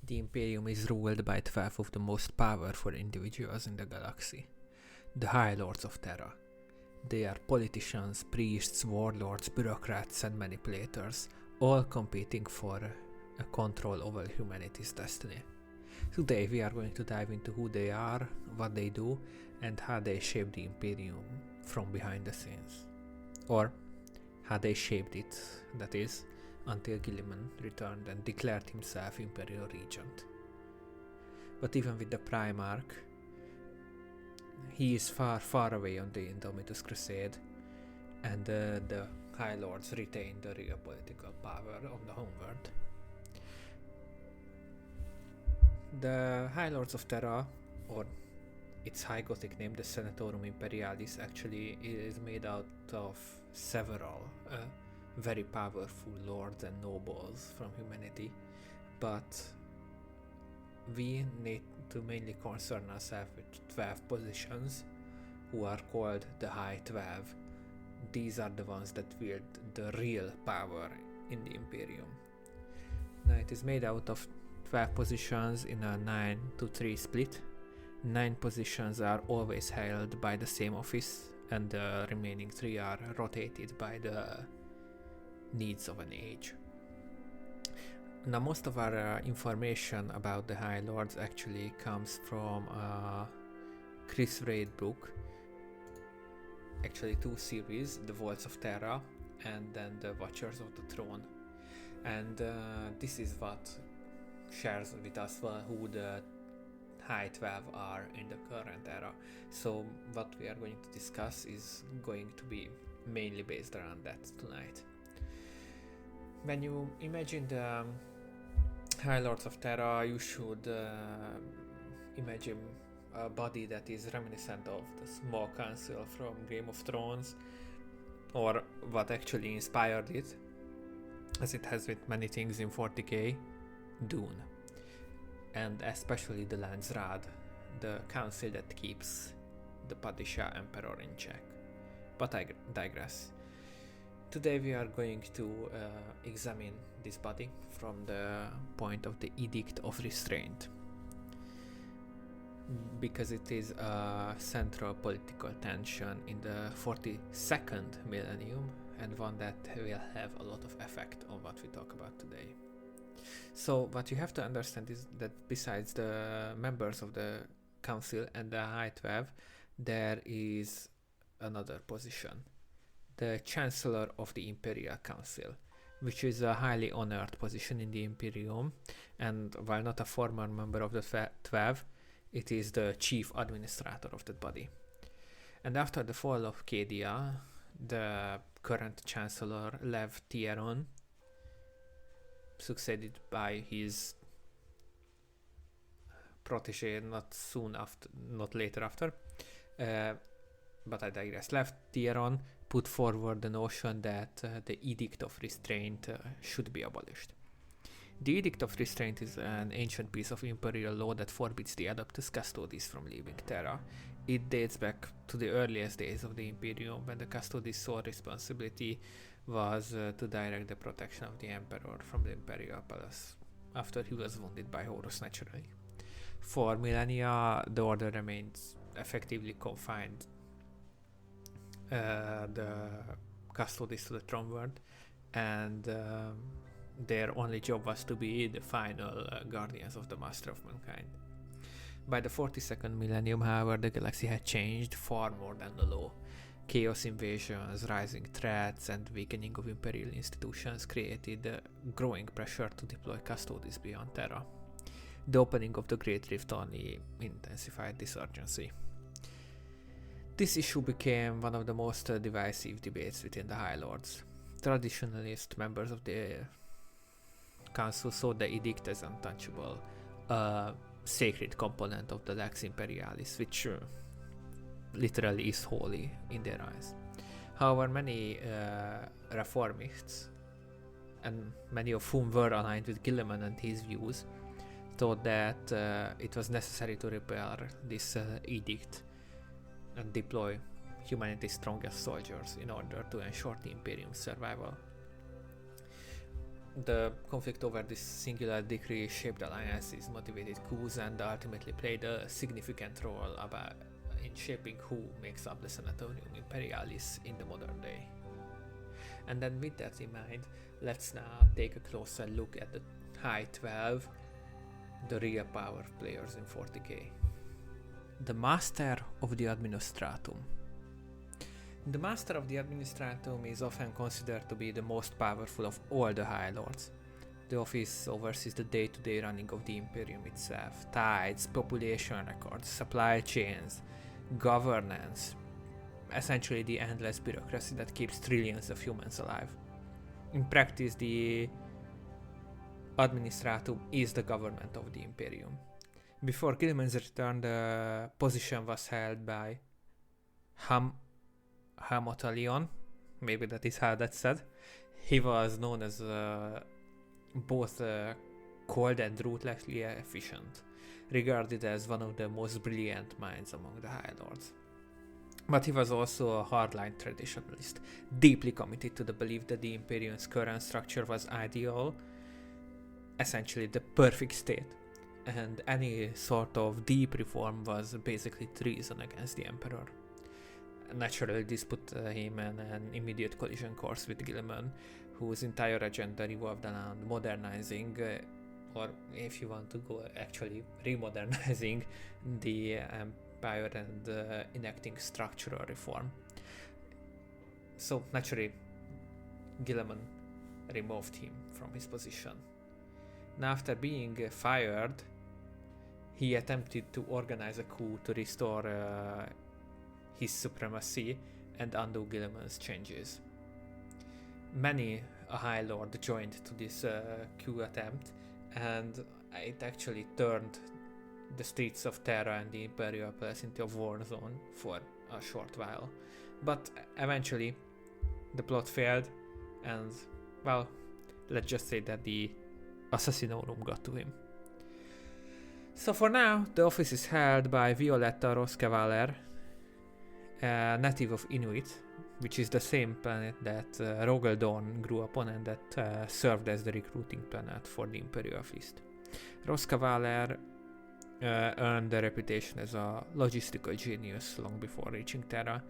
The Imperium is ruled by 12 of the most powerful individuals in the galaxy, the High Lords of Terra. They are politicians, priests, warlords, bureaucrats and manipulators, all competing for a control over humanity's destiny. Today we are going to dive into who they are, what they do, and how they shape the Imperium from behind the scenes. Or how they shaped it, that is, until Guilliman returned and declared himself Imperial Regent. But even with the Primarch, he is far, far away on the Indomitus Crusade, and the High Lords retain the real political power of the homeworld. The High Lords of Terra, or its High Gothic name, the Senatorum Imperialis, actually is made out of several very powerful lords and nobles from humanity, but we need to mainly concern ourselves with 12 positions who are called the High 12. These are the ones that wield the real power in the Imperium. Now it is made out of 12 positions in a 9-3 split. 9 positions are always held by the same office, and the remaining 3 are rotated by the needs of an age. Now most of our information about the High Lords actually comes from Chris Raid book, actually 2 series, the Vaults of Terra and then the Watchers of the Throne, and this is what shares with us who the High 12 are in the current era. So what we are going to discuss is going to be mainly based around that tonight. When you imagine the High Lords of Terra, you should imagine a body that is reminiscent of the small council from Game of Thrones, or what actually inspired it, as it has with many things in 40k, Dune, and especially the Landsraad, the council that keeps the Padishah Emperor in check. But I digress. Today we are going to examine this body from the point of the Edict of Restraint, because it is a central political tension in the 42nd millennium, and one that will have a lot of effect on what we talk about today. So what you have to understand is that besides the members of the council and the High 12, there is another position, the Chancellor of the Imperial Council, which is a highly honored position in the Imperium, and while not a former member of the 12, it is the chief administrator of that body. And after the fall of Cadia, the current Chancellor Lev Tieron, succeeded by his protege not later after, but I digress. Lev Tieron put forward the notion that the Edict of Restraint should be abolished. The Edict of Restraint is an ancient piece of imperial law that forbids the Adeptus Custodes from leaving Terra. It dates back to the earliest days of the Imperium, when the Custodes' sole responsibility was to direct the protection of the Emperor from the Imperial Palace after he was wounded by Horus naturally. For millennia, the order remains effectively confined the Custodes to the throne world, and their only job was to be the final guardians of the Master of Mankind. By the 42nd millennium, however, the galaxy had changed far more than the law. Chaos invasions, rising threats, and weakening of imperial institutions created growing pressure to deploy Custodes beyond Terra. The opening of the Great Rift only intensified this urgency. This issue became one of the most divisive debates within the High Lords. Traditionalist members of the Council saw the edict as untouchable, a sacred component of the Lex Imperialis, which literally is holy in their eyes. However, many reformists, and many of whom were aligned with Guilliman and his views, thought that it was necessary to repair this edict and deploy humanity's strongest soldiers in order to ensure the Imperium's survival. The conflict over this singular decree shaped alliances, motivated coups, and ultimately played a significant role in shaping who makes up the Senatorum Imperialis in the modern day. And then with that in mind, let's now take a closer look at the High 12, the real power players in 40k. The Master of the Administratum. The Master of the Administratum is often considered to be the most powerful of all the High Lords. The office oversees the day-to-day running of the Imperium itself, tithes, population records, supply chains, governance, essentially the endless bureaucracy that keeps trillions of humans alive. In practice, the Administratum is the government of the Imperium. Before Guilliman's return, the position was held by Hamotalion, maybe that is how that's said. He was known as both cold and ruthlessly efficient, regarded as one of the most brilliant minds among the High Lords. But he was also a hardline traditionalist, deeply committed to the belief that the Imperium's current structure was ideal, essentially the perfect state, and any sort of deep reform was basically treason against the Emperor. Naturally, this put him in an immediate collision course with Guilliman, whose entire agenda revolved around modernizing, or if you want to go actually remodernizing, the Empire and enacting structural reform. So naturally, Guilliman removed him from his position. Now, after being fired, he attempted to organize a coup to restore his supremacy and undo Guilliman's changes. Many a High Lord joined to this coup attempt, and it actually turned the streets of Terra and the Imperial Palace into a war zone for a short while. But eventually, the plot failed, and, well, let's just say that the assassinorum got to him. So for now, the office is held by Violetta Roskavaler, a native of Inuit, which is the same planet that Rogaldorn grew up on and that served as the recruiting planet for the Imperial Fleet. Roskavaler earned a reputation as a logistical genius long before reaching Terra.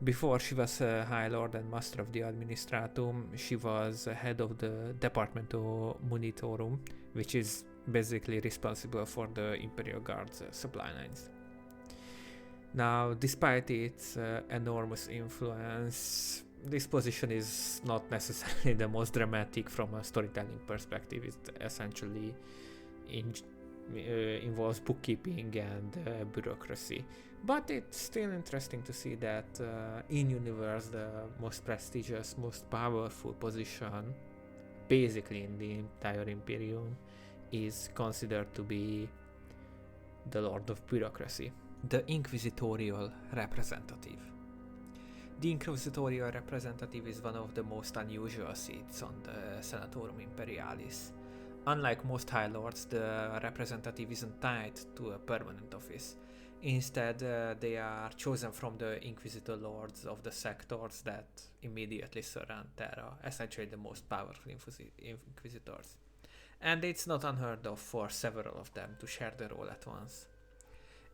Before she was a High Lord and Master of the Administratum, she was head of the Departamento Munitorum, which is basically responsible for the Imperial Guard's supply lines. Now, despite its enormous influence, this position is not necessarily the most dramatic from a storytelling perspective. It essentially involves bookkeeping and bureaucracy. But it's still interesting to see that in universe, the most prestigious, most powerful position, basically in the entire Imperium, is considered to be the Lord of Bureaucracy, the Inquisitorial Representative. The Inquisitorial Representative is one of the most unusual seats on the Senatorum Imperialis. Unlike most High Lords, the Representative isn't tied to a permanent office. Instead, they are chosen from the Inquisitor Lords of the sectors that immediately surround Terra, essentially the most powerful Inquisitors. And it's not unheard of for several of them to share the role at once.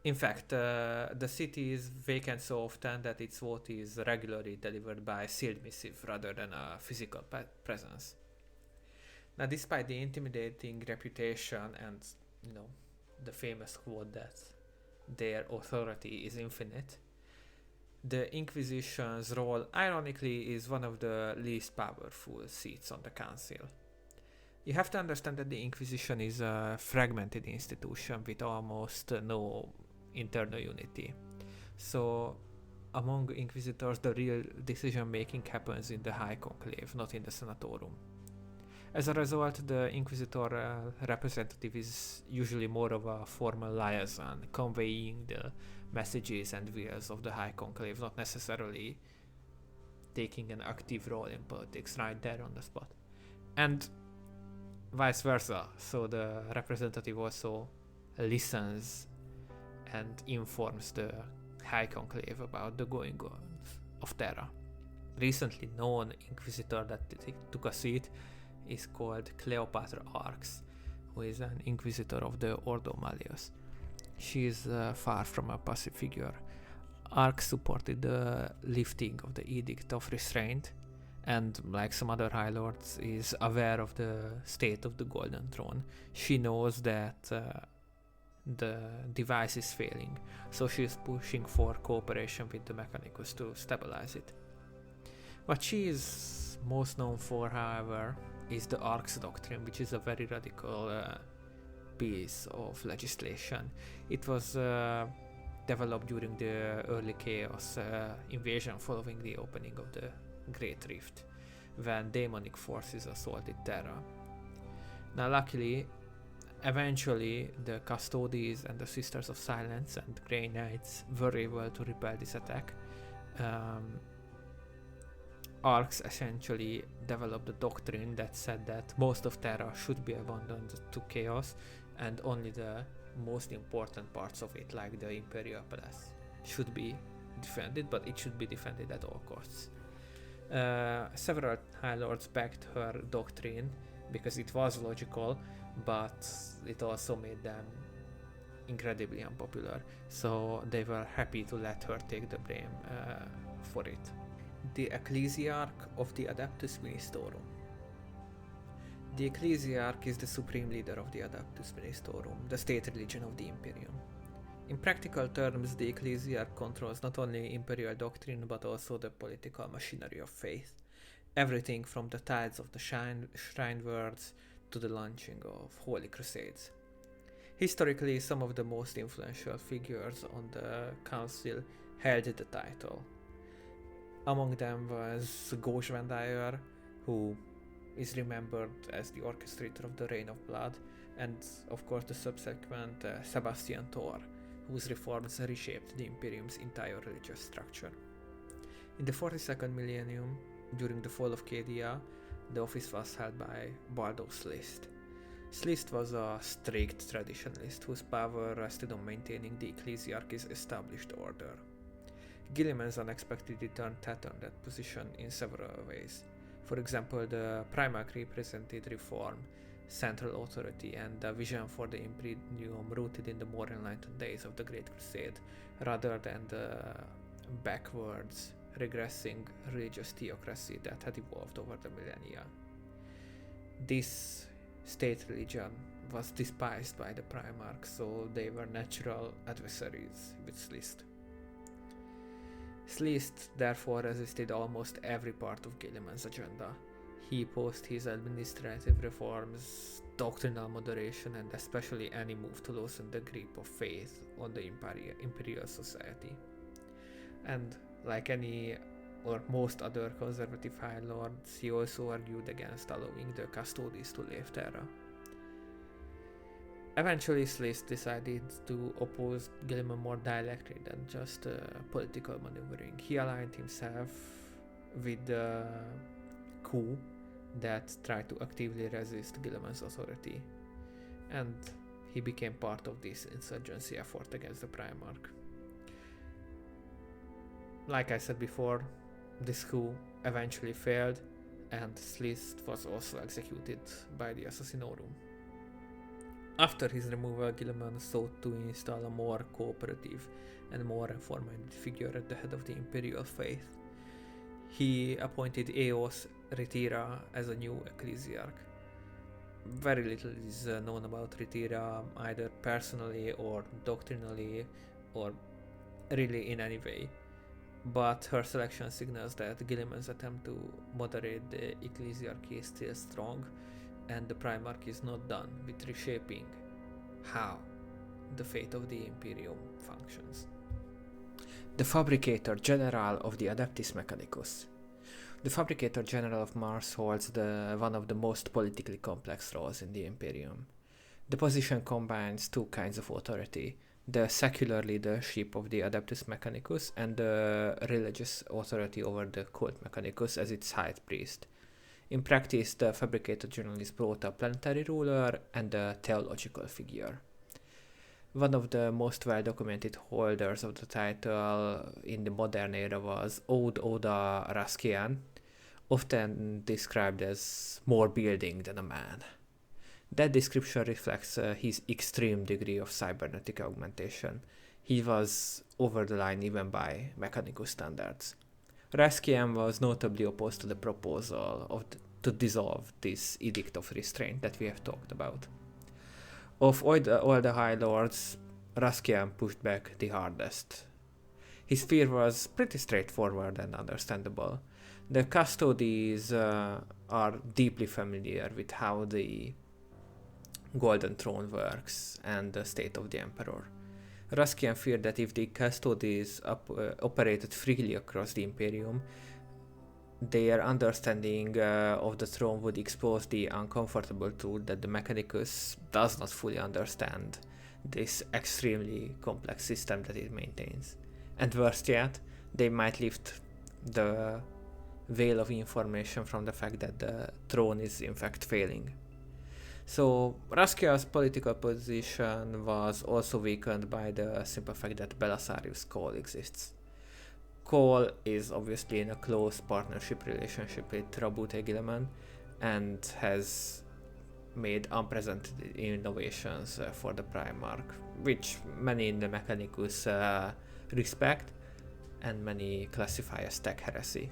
In fact, the city is vacant so often that its vote is regularly delivered by sealed missive rather than a physical presence. Now, despite the intimidating reputation and, the famous quote that their authority is infinite, the Inquisition's role, ironically, is one of the least powerful seats on the Council. You have to understand that the Inquisition is a fragmented institution with almost no internal unity. So, among Inquisitors, the real decision-making happens in the High Conclave, not in the Senatorum. As a result, the Inquisitorial Representative is usually more of a formal liaison, conveying the messages and wills of the High Conclave, not necessarily taking an active role in politics right there on the spot. And vice versa, so the representative also listens and informs the High Conclave about the goings of Terra. Recently known Inquisitor that took a seat is called Cleopatra Arx, who is an Inquisitor of the Ordo Malleus. She is far from a passive figure. Arx supported the lifting of the Edict of Restraint, and like some other High Lords is aware of the state of the Golden Throne. She knows that the device is failing, so she is pushing for cooperation with the Mechanicus to stabilize it. What she is most known for, however, is the Arx Doctrine, which is a very radical piece of legislation. It was developed during the early Chaos invasion following the opening of the Great Rift, when demonic forces assaulted Terra. Now luckily, eventually the Custodes and the Sisters of Silence and Grey Knights were able to repel this attack. Arx essentially developed a doctrine that said that most of Terra should be abandoned to Chaos, and only the most important parts of it, like the Imperial Palace, should be defended, but it should be defended at all costs. Several High Lords backed her doctrine because it was logical, but it also made them incredibly unpopular, so they were happy to let her take the blame for it. The Ecclesiarch of the Adeptus Ministorum. The Ecclesiarch is the supreme leader of the Adeptus Ministorum, the state religion of the Imperium. In practical terms, the Ecclesiarch controls not only imperial doctrine but also the political machinery of faith. Everything from the tides of the shrine words to the launching of holy crusades. Historically, some of the most influential figures on the council held the title. Among them was Gauche Vendayer, who is remembered as the orchestrator of the Reign of Blood, and of course the subsequent Sebastian Thor, whose reforms reshaped the Imperium's entire religious structure. In the 42nd millennium, during the fall of Cadia, the office was held by Baldo Slist. Slist was a strict traditionalist whose power rested on maintaining the Ecclesiarch's established order. Guilliman's unexpected return threatened that position in several ways. For example, the Primarch represented reform, central authority, and a vision for the Imperium rooted in the more enlightened days of the Great Crusade, rather than the backwards, regressing religious theocracy that had evolved over the millennia. This state religion was despised by the Primarch, so they were natural adversaries with Slist. Slist therefore resisted almost every part of Guilliman's agenda. He opposed his administrative reforms, doctrinal moderation, and especially any move to loosen the grip of faith on the imperial society. And like any or most other conservative High Lords, he also argued against allowing the Custodes to leave Terra. Eventually, Slist decided to oppose Guilliman more directly than just political maneuvering. He aligned himself with the coup that tried to actively resist Guilliman's authority, and he became part of this insurgency effort against the Primarch. Like I said before, this coup eventually failed, and Slist was also executed by the Assassinorum. After his removal, Guilliman sought to install a more cooperative and more reform-minded figure at the head of the imperial faith. He appointed Eos Retira as a new Ecclesiarch. Very little is known about Retira, either personally or doctrinally, or really in any way. But her selection signals that Guilliman's attempt to moderate the Ecclesiarchy is still strong, and the Primarch is not done with reshaping how the fate of the Imperium functions. The Fabricator-General of the Adeptus Mechanicus. The Fabricator-General of Mars holds one of the most politically complex roles in the Imperium. The position combines two kinds of authority: the secular leadership of the Adeptus Mechanicus and the religious authority over the cult Mechanicus as its high priest. In practice, the Fabricator-General is both a planetary ruler and a theological figure. One of the most well-documented holders of the title in the modern era was Oda Raskian. often described as more building than a man. That description reflects his extreme degree of cybernetic augmentation. He was over the line even by Mechanicus standards. Raskian was notably opposed to the proposal to dissolve this Edict of Restraint that we have talked about. Of all the High Lords, Raskian pushed back the hardest. His fear was pretty straightforward and understandable. The Custodes are deeply familiar with how the Golden Throne works and the state of the Emperor. Raskian feared that if the Custodes operated freely across the Imperium, their understanding of the throne would expose the uncomfortable truth that the Mechanicus does not fully understand this extremely complex system that it maintains. And worse yet, they might lift the veil of information from the fact that the throne is in fact failing. So Raskia's political position was also weakened by the simple fact that Belisarius Cole exists. Cole is obviously in a close partnership relationship with Rabute Guilliman and has made unprecedented innovations for the Primarch, which many in the Mechanicus respect and many classify as tech heresy.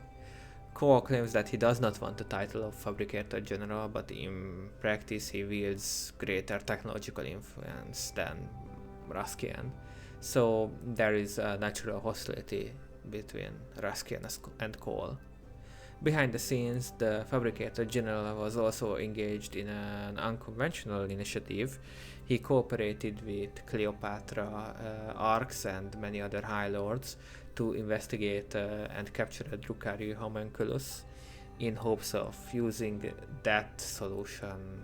Cole claims that he does not want the title of Fabricator-General, but in practice he wields greater technological influence than Raskian. So there is a natural hostility between Raskian and Cole. Behind the scenes, the Fabricator-General was also engaged in an unconventional initiative. He cooperated with Cleopatra, Arx and many other High Lords to investigate and capture a Drukhari homunculus in hopes of using that solution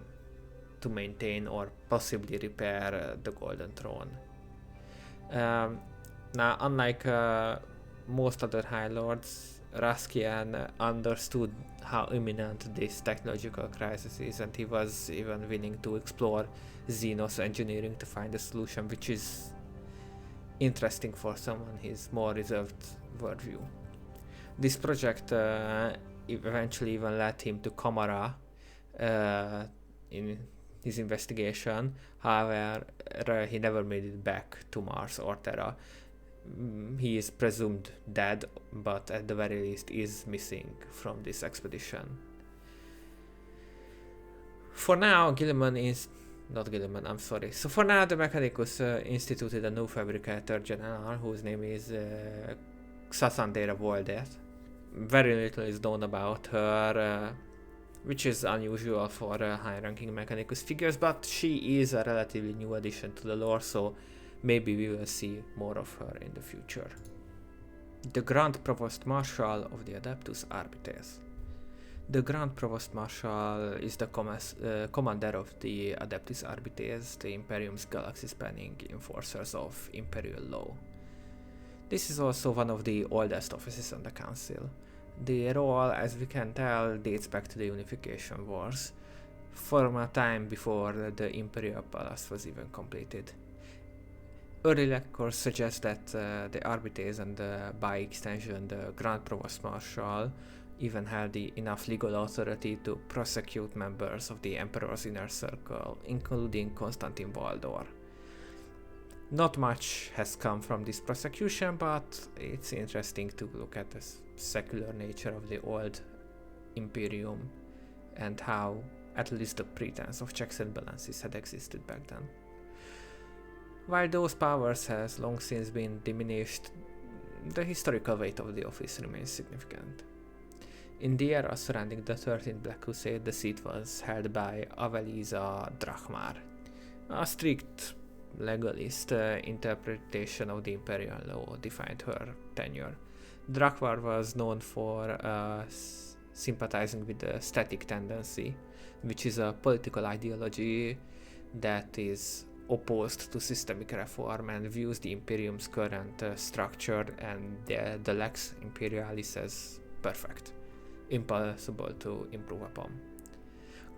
to maintain or possibly repair the Golden Throne. Now, unlike most other High Lords, Raskian understood how imminent this technological crisis is, and he was even willing to explore Xenos engineering to find a solution, which is interesting for someone his more reserved worldview. This project eventually even led him to Kamara in his investigation. However, he never made it back to Mars or Terra. He is presumed dead, but at the very least is missing from this expedition. For now, So for now, the Mechanicus instituted a new Fabricator-General whose name is Xasandera Voldet. Very little is known about her, which is unusual for high-ranking Mechanicus figures, but she is a relatively new addition to the lore, so maybe we will see more of her in the future. The Grand Provost Marshal of the Adeptus Arbites. The Grand Provost Marshal is the commander of the Adeptus Arbites, the Imperium's galaxy-spanning enforcers of Imperial law. This is also one of the oldest offices on the Council. The role, as we can tell, dates back to the Unification Wars, from a time before the Imperial Palace was even completed. Early records suggest that the Arbites and by extension the Grand Provost Marshal even had enough legal authority to prosecute members of the Emperor's inner circle, including Constantine Valdor. Not much has come from this prosecution, but it's interesting to look at the secular nature of the old Imperium and how at least the pretense of checks and balances had existed back then. While those powers has long since been diminished, the historical weight of the office remains significant. In the era surrounding the 13th Black Crusade, the seat was held by Avelisa Drachmar. A strict legalist interpretation of the Imperial law defined her tenure. Drachmar was known for sympathizing with the static tendency, which is a political ideology that is opposed to systemic reform and views the Imperium's current structure and the Lex Imperialis as perfect, impossible to improve upon.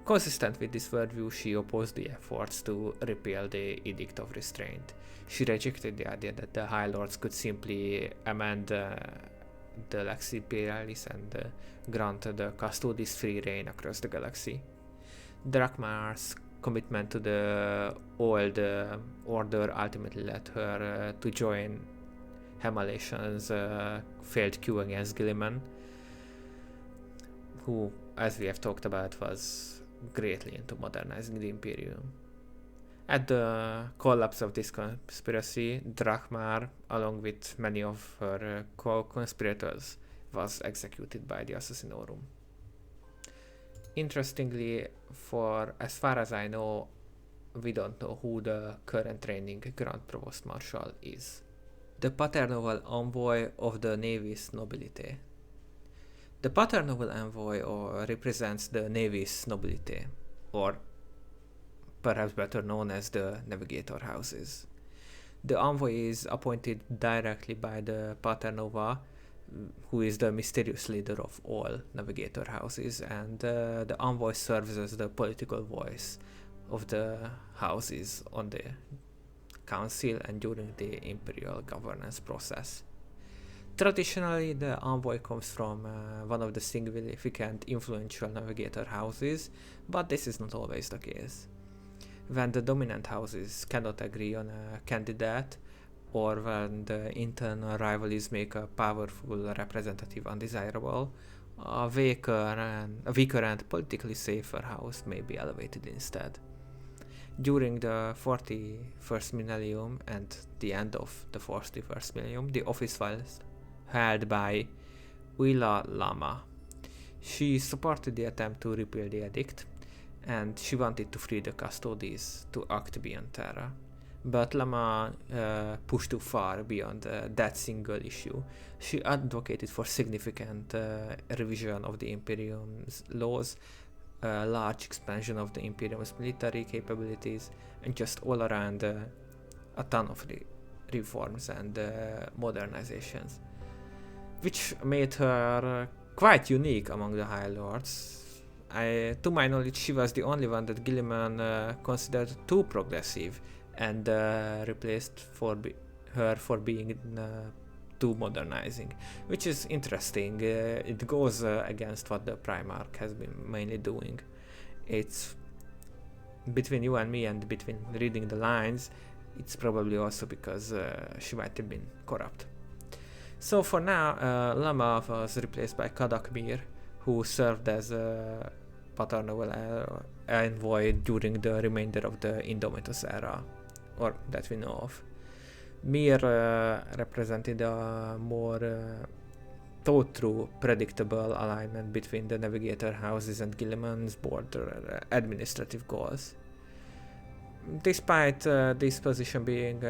Consistent with this worldview, she opposed the efforts to repeal the Edict of Restraint. She rejected the idea that the High Lords could simply amend the Lex Imperialis and granted the Custodes free reign across the galaxy. Drakmar's commitment to the old order ultimately led her to join Hamalation's failed coup against Guilliman, who, as we have talked about, was greatly into modernizing the Imperium. At the collapse of this conspiracy, Drakmar, along with many of her co-conspirators, was executed by the Assassinorum. Interestingly, for as far as I know, we don't know who the current reigning Grand Provost Marshal is. The Paternoval Envoy of the Navis Nobilite. The Paternoval Envoy represents the Navis Nobilite, or perhaps better known as the Navigator Houses. The Envoy is appointed directly by the Paternova, who is the mysterious leader of all Navigator Houses, and the Envoy serves as the political voice of the houses on the council and during the imperial governance process. Traditionally, the Envoy comes from one of the significant influential Navigator houses, but this is not always the case. When the dominant houses cannot agree on a candidate, or when the internal rivalries make a powerful representative undesirable, a weaker and politically safer house may be elevated instead. During the 41st millennium and the end of the 41st millennium, the office was held by Uila Lama. She supported the attempt to repeal the edict, and she wanted to free the Custodes to act beyond Terra. But Lama pushed too far beyond that single issue. She advocated for significant revision of the Imperium's laws, large expansion of the Imperium's military capabilities, and just all around a ton of reforms and modernizations, which made her quite unique among the High Lords. To my knowledge, she was the only one that Guilliman considered too progressive and replaced her for being too modernizing, which is interesting. It goes against what the Primarch has been mainly doing. It's between you and me, and between reading the lines, it's probably also because she might have been corrupt. So for now, Lama was replaced by Kadakmir, who served as a Paternoval envoy during the remainder of the Indomitus era, or that we know of. Mir represented a more thought-through, predictable alignment between the Navigator houses and Guilliman's border administrative goals. Despite this position being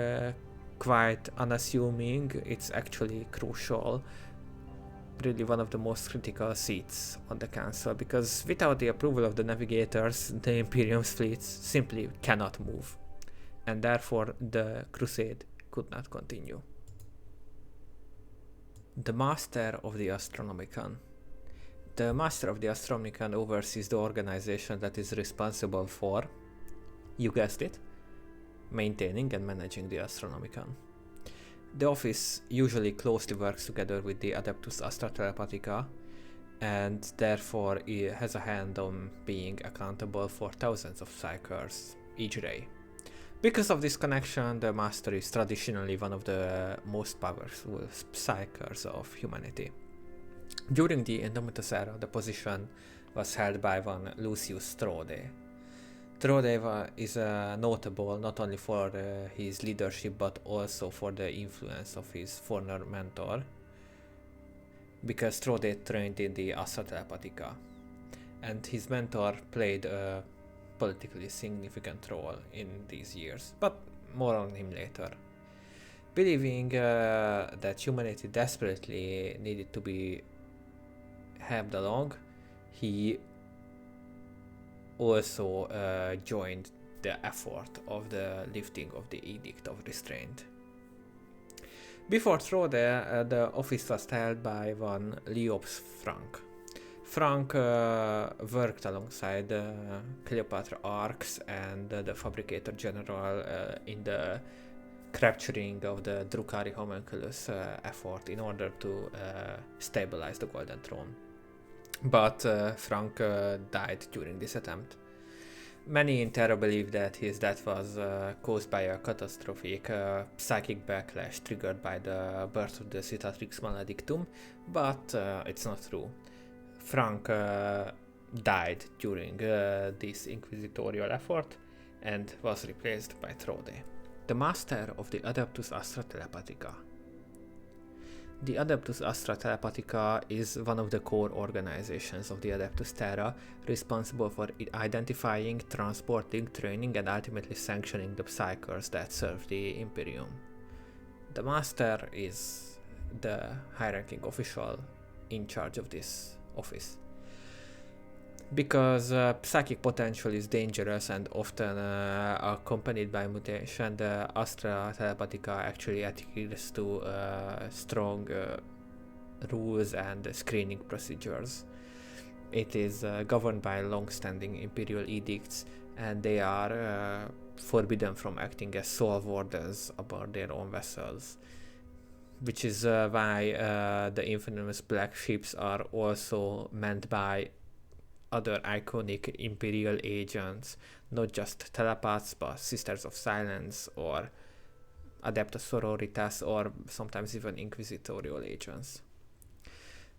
quite unassuming, it's actually crucial, really one of the most critical seats on the council, because without the approval of the Navigators, the Imperium's fleets simply cannot move, and therefore the crusade could not continue. The Master of the Astronomican. The Master of the Astronomican oversees the organization that is responsible for, you guessed it, maintaining and managing the Astronomican. The office usually closely works together with the Adeptus Astra Telepathica, and therefore it has a hand on being accountable for thousands of psychers each day. Because of this connection, the Master is traditionally one of the most powerful psychers of humanity. During the Indomitus era, the position was held by one Lucius Trode. Trode is notable not only for his leadership but also for the influence of his former mentor, because Trode trained in the Astra Telepathica, and his mentor played a politically significant role in these years, but more on him later. Believing that humanity desperately needed to be helped along, he also joined the effort of the lifting of the Edict of Restraint. Before Trode, the office was held by one Leops Frank. Frank worked alongside Cleopatra Arcs and the Fabricator-General in the capturing of the Drukhari homunculus effort in order to stabilize the Golden Throne. But Frank died during this attempt. Many in Terra believe that his death was caused by a catastrophic psychic backlash triggered by the birth of the Citatrix Maledictum, but it's not true. Frank died during this inquisitorial effort and was replaced by Trode, the master of the Adeptus Astra Telepathica. The Adeptus Astra Telepathica is one of the core organizations of the Adeptus Terra, responsible for identifying, transporting, training, and ultimately sanctioning the psychers that serve the Imperium. The Master is the high-ranking official in charge of this office. Because psychic potential is dangerous and often accompanied by mutation, the Astra Telepathica actually adheres to strong rules and screening procedures. It is governed by long-standing Imperial edicts, and they are forbidden from acting as sole wardens aboard their own vessels, which is why the infamous black ships are also manned by other iconic Imperial agents, not just telepaths, but Sisters of Silence or Adeptus Sororitas, or sometimes even Inquisitorial agents.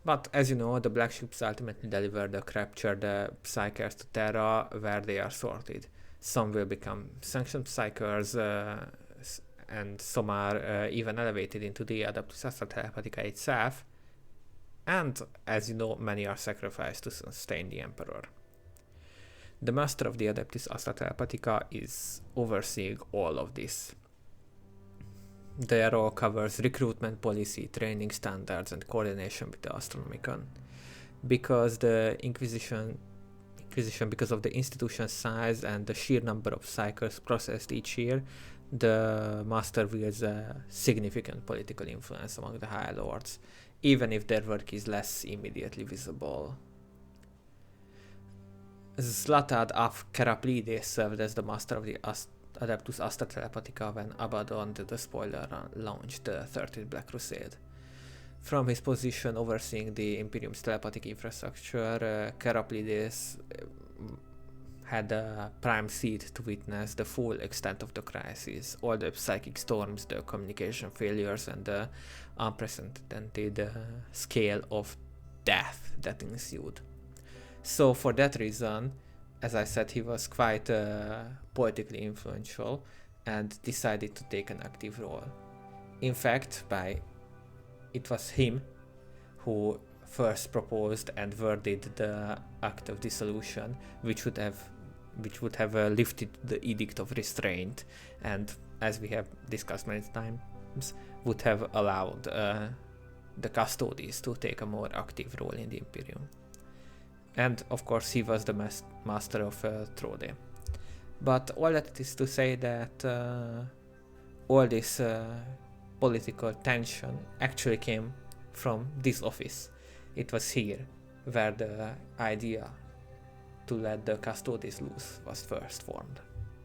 But as you know, the black ships ultimately deliver the captured psychers to Terra, where they are sorted. Some will become sanctioned psychers, and some are even elevated into the Adeptus Astra Telepathica itself. And, as you know, many are sacrificed to sustain the Emperor. The Master of the Adeptus Astra Telepathica is overseeing all of this. Their role covers recruitment policy, training standards, and coordination with the Astronomican. Because the Inquisition, because of the institution's size and the sheer number of psychers processed each year, the Master wields a significant political influence among the High Lords, even if their work is less immediately visible. Zlatad af Keraplides served as the master of the Adeptus Astra Telepathica when Abaddon, the spoiler, launched the 13th Black Crusade. From his position overseeing the Imperium's telepathic infrastructure, Keraplides had a prime seat to witness the full extent of the crisis, all the psychic storms, the communication failures, and the unprecedented scale of death that ensued. So for that reason, as I said, he was quite politically influential and decided to take an active role. In fact, it was him who first proposed and worded the Act of Dissolution, which would have lifted the Edict of Restraint, and, as we have discussed many times, would have allowed the Custodes to take a more active role in the Imperium. And of course he was the master of Trode. But all that is to say that all this political tension actually came from this office. It was here where the idea to let the Custodes loose was first formed.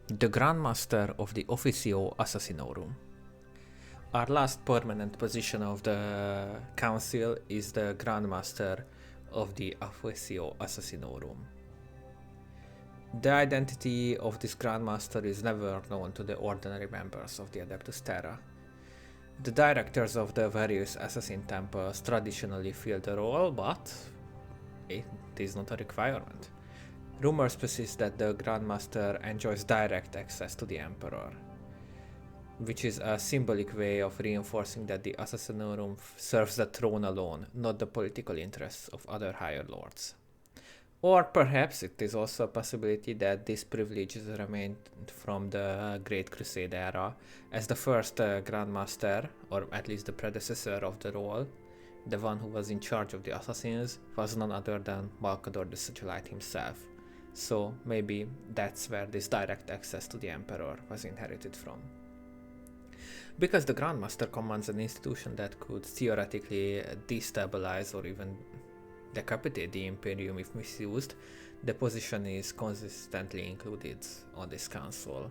The Grandmaster of the Officio Assassinorum. Our last permanent position of the Council is the Grandmaster of the Officio Assassinorum. The identity of this Grandmaster is never known to the ordinary members of the Adeptus Terra. The directors of the various assassin temples traditionally fill the role, but it is not a requirement. Rumors persist that the Grandmaster enjoys direct access to the Emperor, which is a symbolic way of reinforcing that the Assassinorum serves the throne alone, not the political interests of other higher lords. Or perhaps it is also a possibility that this privilege remained from the Great Crusade era, as the first Grandmaster, or at least the predecessor of the role, the one who was in charge of the assassins, was none other than Malcador the Sigillite himself. So maybe that's where this direct access to the Emperor was inherited from. Because the Grandmaster commands an institution that could theoretically destabilize or even decapitate the Imperium if misused, the position is consistently included on this council.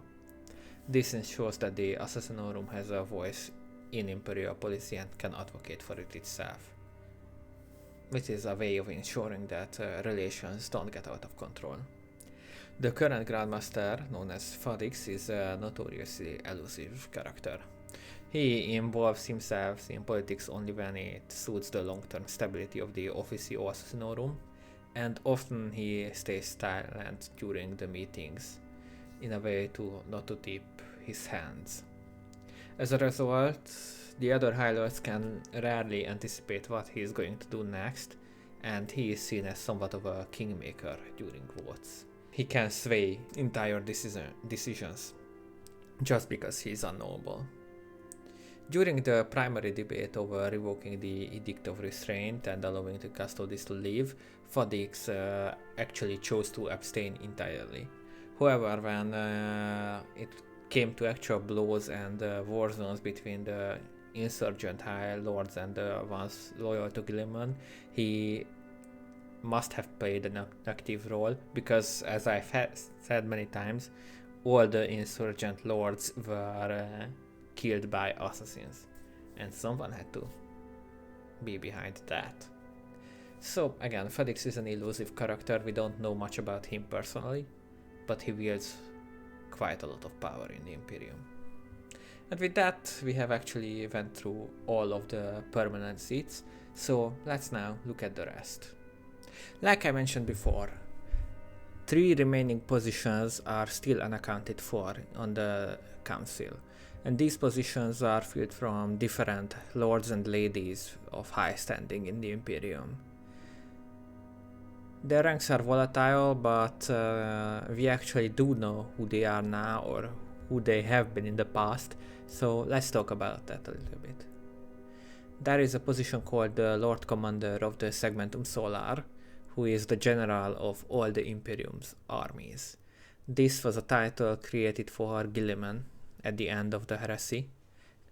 This ensures that the Assassinorum has a voice in Imperial policy and can advocate for it itself, which is a way of ensuring that relations don't get out of control. The current Grandmaster, known as Fadix, is a notoriously elusive character. He involves himself in politics only when it suits the long-term stability of the Officio Assassinorum, and often he stays silent during the meetings in a way not to tip his hands. As a result, the other High Lords can rarely anticipate what he is going to do next, and he is seen as somewhat of a kingmaker during votes. He can sway entire decisions just because he is unknowable. During the primary debate over revoking the Edict of Restraint and allowing the Custodes to leave, Fadix actually chose to abstain entirely. However, when it came to actual blows and war zones between the insurgent High Lords and the ones loyal to Guilliman, he must have played an active role, because, as I've said many times, all the insurgent lords were killed by assassins, and someone had to be behind that. So again, Fadix is an elusive character. We don't know much about him personally, but he wields quite a lot of power in the Imperium. And with that, we have actually went through all of the permanent seats, so let's now look at the rest. Like I mentioned before, 3 remaining positions are still unaccounted for on the council, and these positions are filled from different lords and ladies of high standing in the Imperium. Their ranks are volatile, but we actually do know who they are now or who they have been in the past, so let's talk about that a little bit. There is a position called the Lord Commander of the Segmentum Solar, who is the general of all the Imperium's armies. This was a title created for Guilliman at the end of the heresy,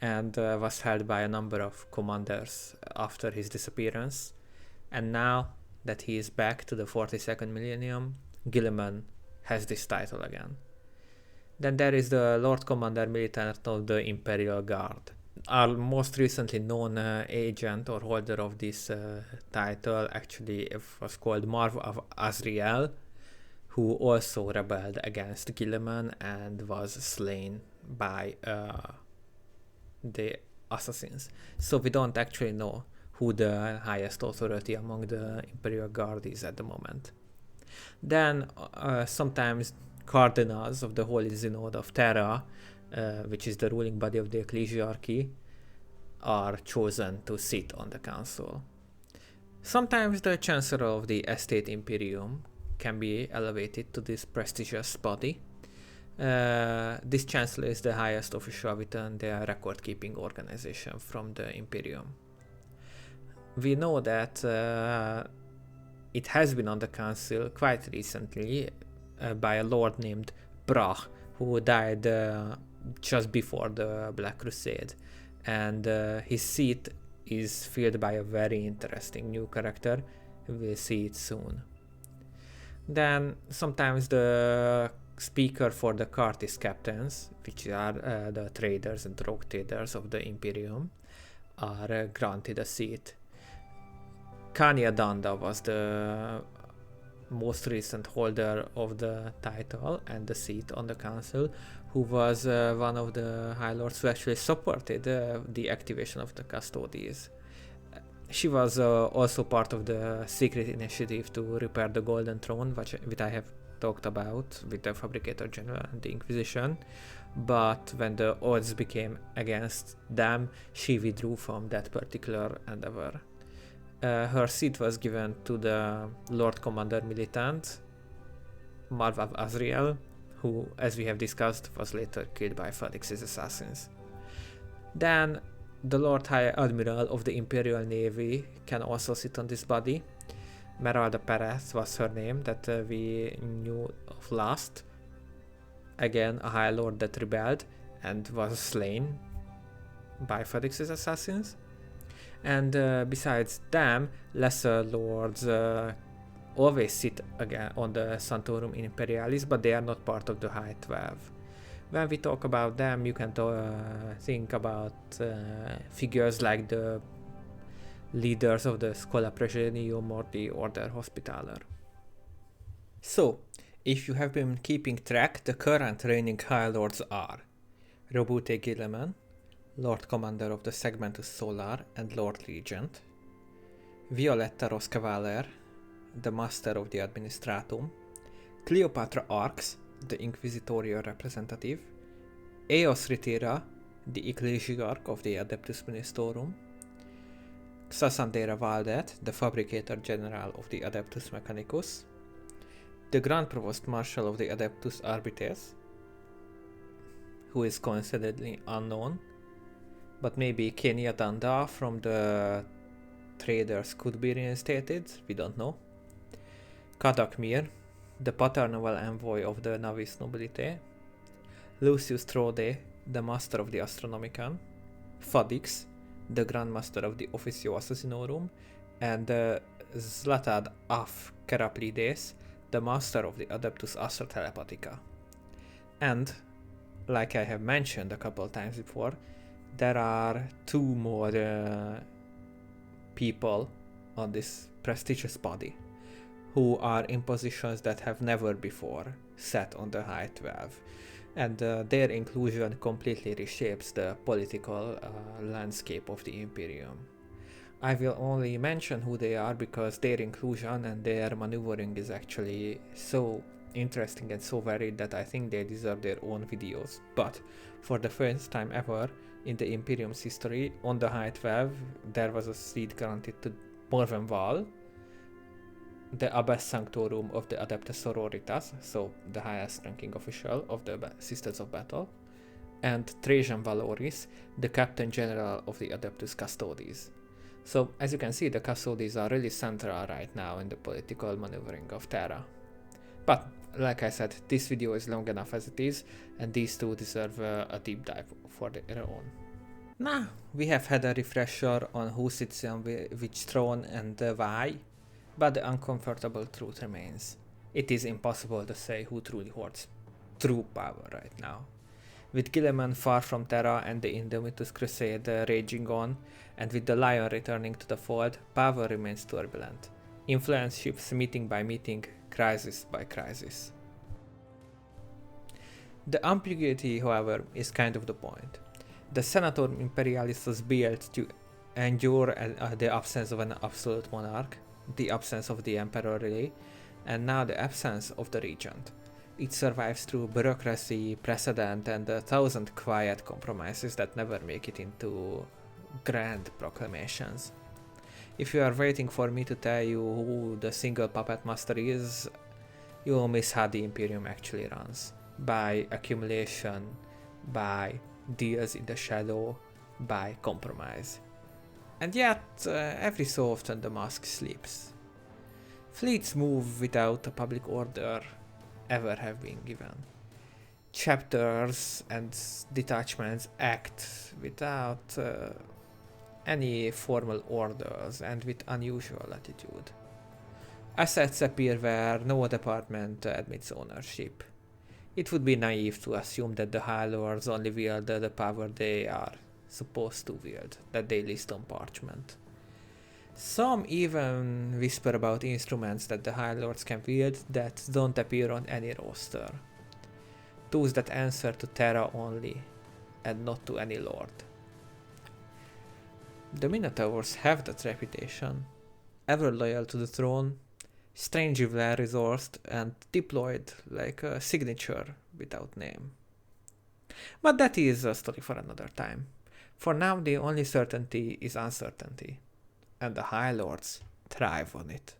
and was held by a number of commanders after his disappearance, and now that he is back to the 42nd millennium, Guilliman has this title again. Then there is the Lord Commander Militant of the Imperial Guard. Our most recently known agent or holder of this title actually was called Marv of Azriel, who also rebelled against Guilliman and was slain by the assassins. So we don't actually know who the highest authority among the Imperial Guard is at the moment. Then sometimes Cardinals of the Holy Synod of Terra, which is the ruling body of the Ecclesiarchy, are chosen to sit on the council. Sometimes the Chancellor of the Estate Imperium can be elevated to this prestigious body. This Chancellor is the highest official within the record-keeping organization from the Imperium. We know that it has been on the council quite recently by a lord named Brach, who died just before the Black Crusade, and his seat is filled by a very interesting new character. We'll see it soon. Then sometimes the speaker for the Cartis captains, which are the traders and rogue traders of the Imperium, are granted a seat. Kanya Danda was the most recent holder of the title and the seat on the council, who was one of the High Lords who actually supported the activation of the Custodes. She was also part of the secret initiative to repair the Golden Throne, which I have talked about with the Fabricator-General and the Inquisition, but when the odds became against them, she withdrew from that particular endeavor. Her seat was given to the Lord Commander Militant, Marv of Azriel, who, as we have discussed, was later killed by Fadix's assassins. Then the Lord High Admiral of the Imperial Navy can also sit on this body. Meralda Perez was her name that we knew of last. Again, a High Lord that rebelled and was slain by Fadix's assassins. And besides them, lesser lords always sit again on the Senatorum Imperialis, but they are not part of the High 12. When we talk about them, you can think about figures like the leaders of the Schola Praetorium or the Order Hospitaller. So, if you have been keeping track, the current reigning High Lords are Robute Guilliman, Lord Commander of the Segmentus Solar and Lord Regent, Violetta Roscavaler, the Master of the Administratum, Cleopatra Arx, the Inquisitorial Representative, Eos Ritera, the Ecclesiarch of the Adeptus Ministorum, Xasandera Valdet, the Fabricator-General of the Adeptus Mechanicus, the Grand Provost Marshal of the Adeptus Arbites, who is coincidentally unknown, but maybe Kenya Danda from the Traders could be reinstated, we don't know. Kadakmir, the Paternoval Envoy of the Navis Nobilite, Lucius Trode, the Master of the Astronomican, Fadix, the Grandmaster of the Officio Assassinorum, and Zlatad Af Keraplides, the Master of the Adeptus Astra Telepathica. And, like I have mentioned a couple times before, there are two more people on this prestigious body who are in positions that have never before sat on the High 12, and their inclusion completely reshapes the political landscape of the Imperium. I will only mention who they are because their inclusion and their maneuvering is actually so interesting and so varied that I think they deserve their own videos. But for the first time ever in the Imperium's history, on the High 12, there was a seat granted to Morven Val, the Abbess Sanctorum of the Adeptus Sororitas, so the highest ranking official of the Sisters of Battle, and Trajan Valoris, the Captain General of the Adeptus Custodes. So, as you can see, the Custodes are really central right now in the political maneuvering of Terra. But, like I said, this video is long enough as it is, and these two deserve a deep dive for their own. Now, we have had a refresher on who sits on which throne and why, but the uncomfortable truth remains. It is impossible to say who truly holds true power right now. With Guilliman far from Terra and the Indomitus Crusade raging on, and with the Lion returning to the fold, power remains turbulent. Influence shifts meeting by meeting, crisis by crisis. The ambiguity, however, is kind of the point. The Senatorum Imperialis was built to endure the absence of an absolute monarch, the absence of the Emperor really, and now the absence of the Regent. It survives through bureaucracy, precedent, and 1,000 quiet compromises that never make it into grand proclamations. If you are waiting for me to tell you who the single puppet master is, you will miss how the Imperium actually runs. By accumulation, by deals in the shadow, by compromise. And yet, every so often the mask sleeps. Fleets move without a public order ever have been given. Chapters and detachments act without any formal orders and with unusual attitude. Assets appear where no department admits ownership. It would be naive to assume that the High Lords only wield the power they are supposed to wield, that they list on parchment. Some even whisper about instruments that the High Lords can wield that don't appear on any roster. Those that answer to Terra only, and not to any lord. The Minotaurs have that reputation, ever loyal to the throne, strangely well-resourced and deployed like a signature without name. But that is a story for another time. For now, the only certainty is uncertainty, and the High Lords thrive on it.